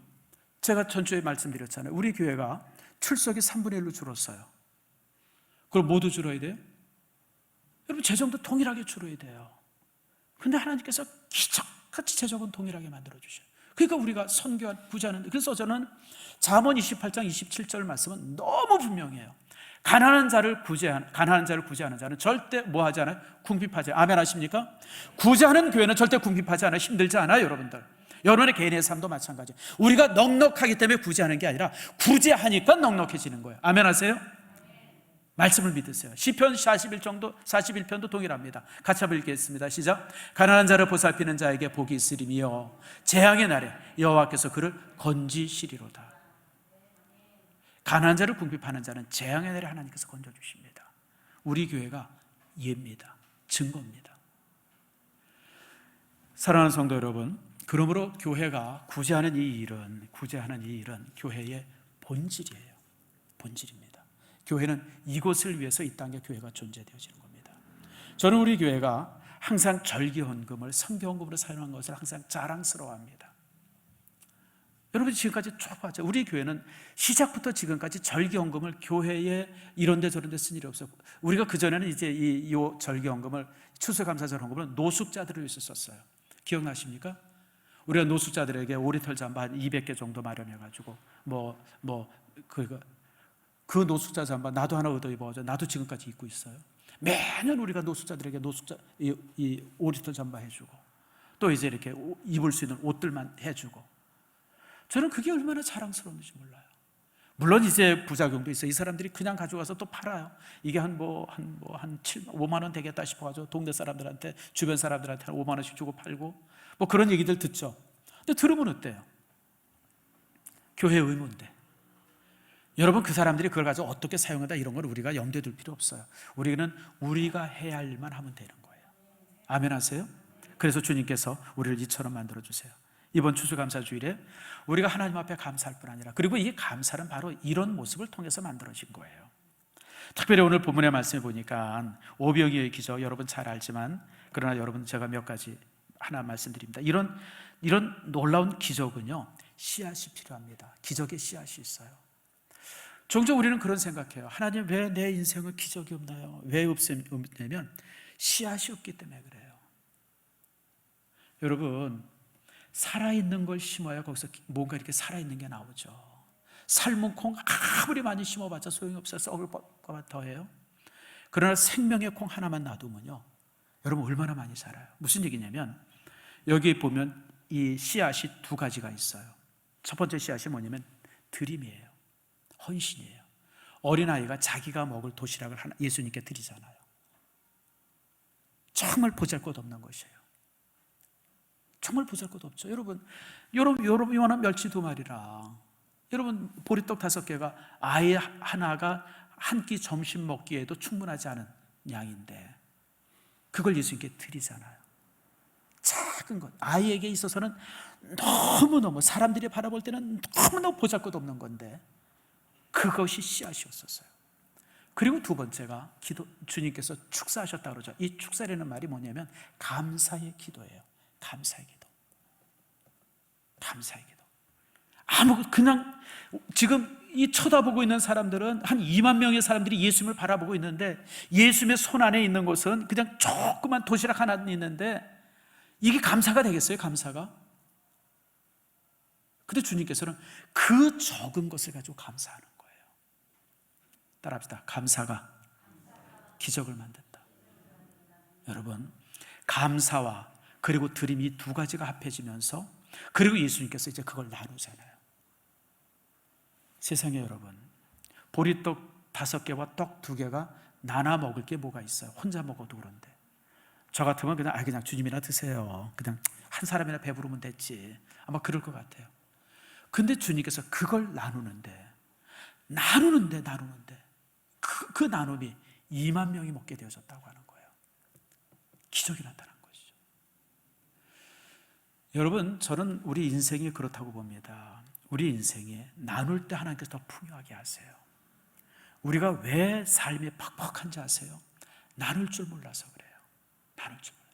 제가 전주에 말씀드렸잖아요. 우리 교회가 출석이 3분의 1로 줄었어요. 그걸 모두 줄어야 돼요? 여러분, 재정도 동일하게 줄어야 돼요. 근데 하나님께서 기적같이 재정은 동일하게 만들어주셔요. 그러니까 우리가 선교한 구제하는데, 그래서 저는 잠언 28장 27절 말씀은 너무 분명해요. 가난한 자를 구제하는 자는 절대 뭐 하지 않아요? 궁핍하지 않아요. 아멘 하십니까? 구제하는 교회는 절대 궁핍하지 않아요. 힘들지 않아요. 여러분들, 여러분의 개인의 삶도 마찬가지예요. 우리가 넉넉하기 때문에 구제하는 게 아니라 구제하니까 넉넉해지는 거예요. 아멘 하세요? 말씀을 믿으세요. 시편 41편도 동일합니다. 같이 한번 읽겠습니다. 시작. 가난한 자를 보살피는 자에게 복이 있으리며 재앙의 날에 여호와께서 그를 건지시리로다. 가난한 자를 궁핍하는 자는 재앙의 날에 하나님께서 건져주십니다. 우리 교회가 예입니다. 증거입니다. 사랑하는 성도 여러분, 그러므로 교회가 구제하는 이 일은 교회의 본질이에요. 본질입니다. 교회는 이곳을 위해서 이 땅에 교회가 존재되어지는 겁니다. 저는 우리 교회가 항상 절기헌금을 선교헌금으로 사용한 것을 항상 자랑스러워합니다. 여러분, 지금까지 쭉 봤죠. 우리 교회는 시작부터 지금까지 절기헌금을 교회에 이런데 저런데 쓴 일이 없어요. 우리가 그전에는 이제 이 절기헌금을, 추수감사절헌금을 노숙자들을 위해서 썼어요. 기억나십니까? 우리가 노숙자들에게 오리털 잠바 200개 정도 마련해가지고 그 노숙자 잠바 나도 하나 얻어 입어가지고 나도 지금까지 입고 있어요. 매년 우리가 노숙자들에게 이 오리털 잠바 해주고, 또 이제 이렇게 입을 수 있는 옷들만 해주고, 저는 그게 얼마나 자랑스러운지 몰라요. 물론 이제 부작용도 있어요. 이 사람들이 그냥 가져가서 또 팔아요. 이게 한 5만 원 되겠다 싶어가지고 동네 사람들한테, 주변 사람들한테 한 5만 원씩 주고 팔고 그런 얘기들 듣죠. 근데 들으면 어때요? 교회 의무인데. 여러분, 그 사람들이 그걸 가지고 어떻게 사용한다 이런 걸 우리가 염두에 둘 필요 없어요. 우리는 우리가 해야 할 일만 하면 되는 거예요. 아멘 하세요? 그래서 주님께서 우리를 이처럼 만들어주세요. 이번 추수감사주일에 우리가 하나님 앞에 감사할 뿐 아니라, 그리고 이 감사는 바로 이런 모습을 통해서 만들어진 거예요. 특별히 오늘 본문의 말씀을 보니까 오병이어의 기적, 여러분 잘 알지만, 그러나 여러분 제가 몇 가지 하나 말씀드립니다. 이런 놀라운 기적은요, 씨앗이 필요합니다. 기적의 씨앗이 있어요. 종종 우리는 그런 생각해요. 하나님, 왜 내 인생은 기적이 없나요? 왜 없냐면 씨앗이 없기 때문에 그래요. 여러분, 살아있는 걸 심어야 거기서 뭔가 이렇게 살아있는 게 나오죠. 삶은 콩 아무리 많이 심어봤자 소용이 없어요. 썩을 것만 더해요. 그러나 생명의 콩 하나만 놔두면요, 여러분 얼마나 많이 자라요. 무슨 얘기냐면, 여기 보면 이 씨앗이 두 가지가 있어요. 첫 번째 씨앗이 뭐냐면 드림이에요. 헌신이에요. 어린아이가 자기가 먹을 도시락을 예수님께 드리잖아요. 정말 보잘것없는 것이에요. 정말 보잘것없죠. 여러분 이만한 멸치 2마리랑 여러분 보리떡 5개가 아이 하나가 한 끼 점심 먹기에도 충분하지 않은 양인데, 그걸 예수님께 드리잖아요. 작은 것, 아이에게 있어서는 너무너무, 사람들이 바라볼 때는 너무너무 보잘것없는 건데 그것이 씨앗이었었어요. 그리고 두 번째가 주님께서 축사하셨다고 그러죠. 이 축사라는 말이 뭐냐면 감사의 기도예요. 감사의 기도. 감사의 기도. 그냥 지금 이 쳐다보고 있는 사람들은 한 2만 명의 사람들이 예수님을 바라보고 있는데, 예수님의 손 안에 있는 것은 그냥 조그만 도시락 하나 있는데, 이게 감사가 되겠어요? 감사가? 근데 주님께서는 그 적은 것을 가지고 감사하는 거예요. 따라합시다. 감사가 기적을 만든다. 여러분, 감사와 그리고 드림, 이 두 가지가 합해지면서, 그리고 예수님께서 이제 그걸 나누잖아요. 세상에 여러분, 보리떡 5개와 떡 2개가 나눠 먹을 게 뭐가 있어요? 혼자 먹어도 그런데. 저 같으면 그냥 주님이나 드세요. 그냥 한 사람이나 배부르면 됐지. 아마 그럴 것 같아요. 근데 주님께서 그걸 나누는데 그 나눔이 2만 명이 먹게 되어졌다고 하는 거예요. 기적이 나타난 것이죠. 여러분, 저는 우리 인생이 그렇다고 봅니다. 우리 인생에 나눌 때 하나님께서 더 풍요하게 하세요. 우리가 왜 삶이 팍팍한지 아세요? 나눌 줄 몰라서 그래요. 나눌 줄 몰라요.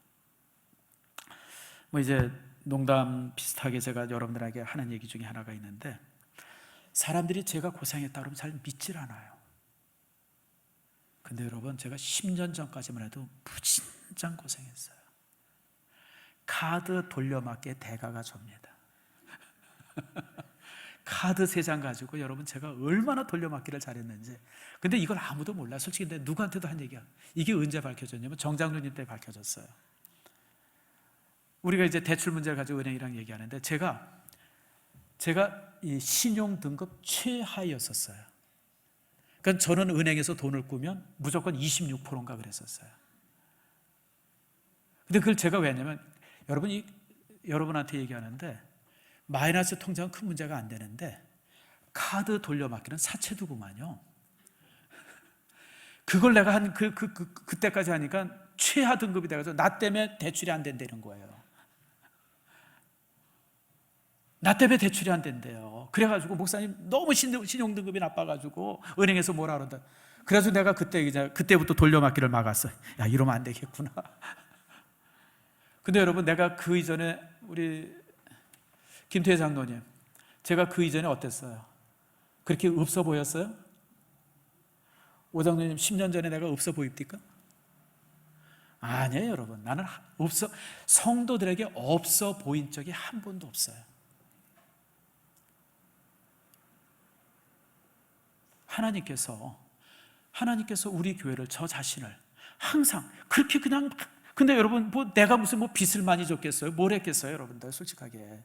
뭐 이제 농담 비슷하게 제가 여러분들에게 하는 얘기 중에 하나가 있는데, 사람들이 제가 고생했다 그러면 잘 믿질 않아요. 근데 여러분, 제가 10년 전까지만 해도 무진장 고생했어요. 카드 돌려막기의 대가가 접니다. 카드 3장 가지고 여러분 제가 얼마나 돌려막기를 잘했는지. 근데 이걸 아무도 몰라. 솔직히 근데 누구한테도 한 얘기야. 이게 언제 밝혀졌냐면 정장로님 때 밝혀졌어요. 우리가 이제 대출 문제를 가지고 은행이랑 얘기하는데 제가 이 신용 등급 최하위였었어요. 그러니까 저는 은행에서 돈을 꾸면 무조건 26%인가 그랬었어요. 근데 그걸 제가 왜 했냐면, 여러분한테 얘기하는데 마이너스 통장은 큰 문제가 안 되는데 카드 돌려막기는 사채두고만요. 그걸 내가 그때까지 하니까 최하 등급이 돼가지고 나 때문에 대출이 안 된다는 거예요. 나 때문에 대출이 안 된대요. 그래가지고 목사님 너무 신용 등급이 나빠가지고 은행에서 뭐라 그런다. 그래서 내가 그때부터 돌려막기를 막았어. 야, 이러면 안 되겠구나. 근데 여러분, 내가 그 이전에 우리 김태희 장로님, 제가 그 이전에 어땠어요? 그렇게 없어 보였어요? 오 장로님, 10년 전에 내가 없어 보입니까? 아니에요, 여러분. 나는 성도들에게 없어 보인 적이 한 번도 없어요. 하나님께서 우리 교회를, 저 자신을 항상 그렇게 그냥, 근데 여러분, 내가 무슨 빚을 많이 졌겠어요? 뭘 했겠어요, 여러분들? 솔직하게.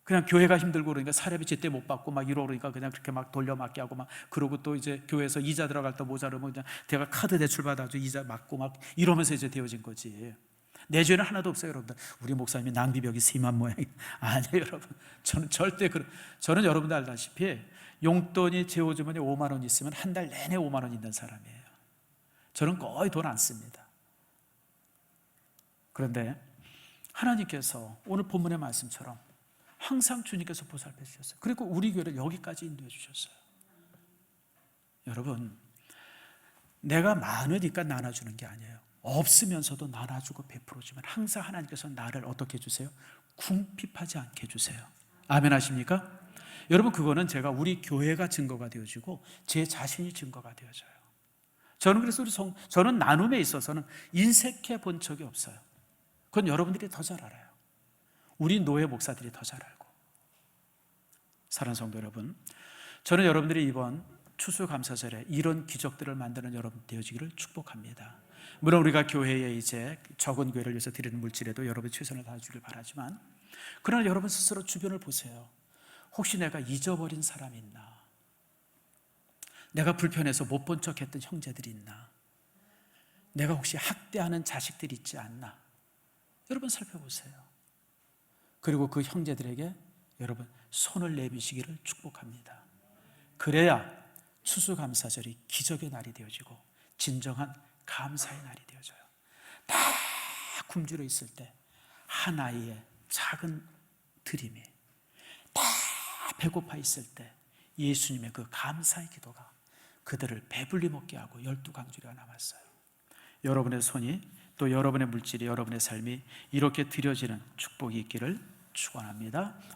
그냥 교회가 힘들고 그러니까 사례비 제때 못 받고 막 이러고 그러니까 그냥 그렇게 막 돌려막기 하고 막, 그러고 또 이제 교회에서 이자 들어갈 때 모자르면 그냥 내가 카드 대출 받아가지고 이자 맞고 막 이러면서 이제 되어진 거지. 내 죄는 하나도 없어요, 여러분들. 우리 목사님이 낭비벽이 심한 모양이 아니에요, 여러분. 저는 여러분들 알다시피 용돈이 제 호주머니에 5만 원 있으면 한 달 내내 5만 원 있는 사람이에요. 저는 거의 돈 안 씁니다. 그런데 하나님께서 오늘 본문의 말씀처럼 항상 주님께서 보살펴 주셨어요. 그리고 우리 교회를 여기까지 인도해 주셨어요. 여러분, 내가 많으니까 나눠주는 게 아니에요. 없으면서도 나눠주고 베풀어주면 항상 하나님께서 나를 어떻게 해주세요? 궁핍하지 않게 해주세요. 아멘 하십니까? 여러분, 그거는 제가 우리 교회가 증거가 되어지고 제 자신이 증거가 되어져요. 저는 그래서 저는 나눔에 있어서는 인색해 본 적이 없어요. 그건 여러분들이 더 잘 알아요. 우리 노예 목사들이 더 잘 알고. 사랑하는 성도 여러분, 저는 여러분들이 이번 추수감사절에 이런 기적들을 만드는 여러분 되어지기를 축복합니다. 물론 우리가 교회에 이제 적은 교회를 위해서 드리는 물질에도 여러분이 최선을 다해주길 바라지만, 그러나 여러분 스스로 주변을 보세요. 혹시 내가 잊어버린 사람이 있나? 내가 불편해서 못 본 척했던 형제들이 있나? 내가 혹시 학대하는 자식들이 있지 않나? 여러분 살펴보세요. 그리고 그 형제들에게 여러분 손을 내미시기를 축복합니다. 그래야 추수감사절이 기적의 날이 되어지고 진정한 감사의 날이 되어져요. 다 굶주려 있을 때 한 아이의 작은 드림이, 다 배고파 있을 때 예수님의 그 감사의 기도가 그들을 배불리 먹게 하고 12강주리가 남았어요. 여러분의 손이, 또 여러분의 물질이, 여러분의 삶이 이렇게 드려지는 축복이 있기를 축원합니다.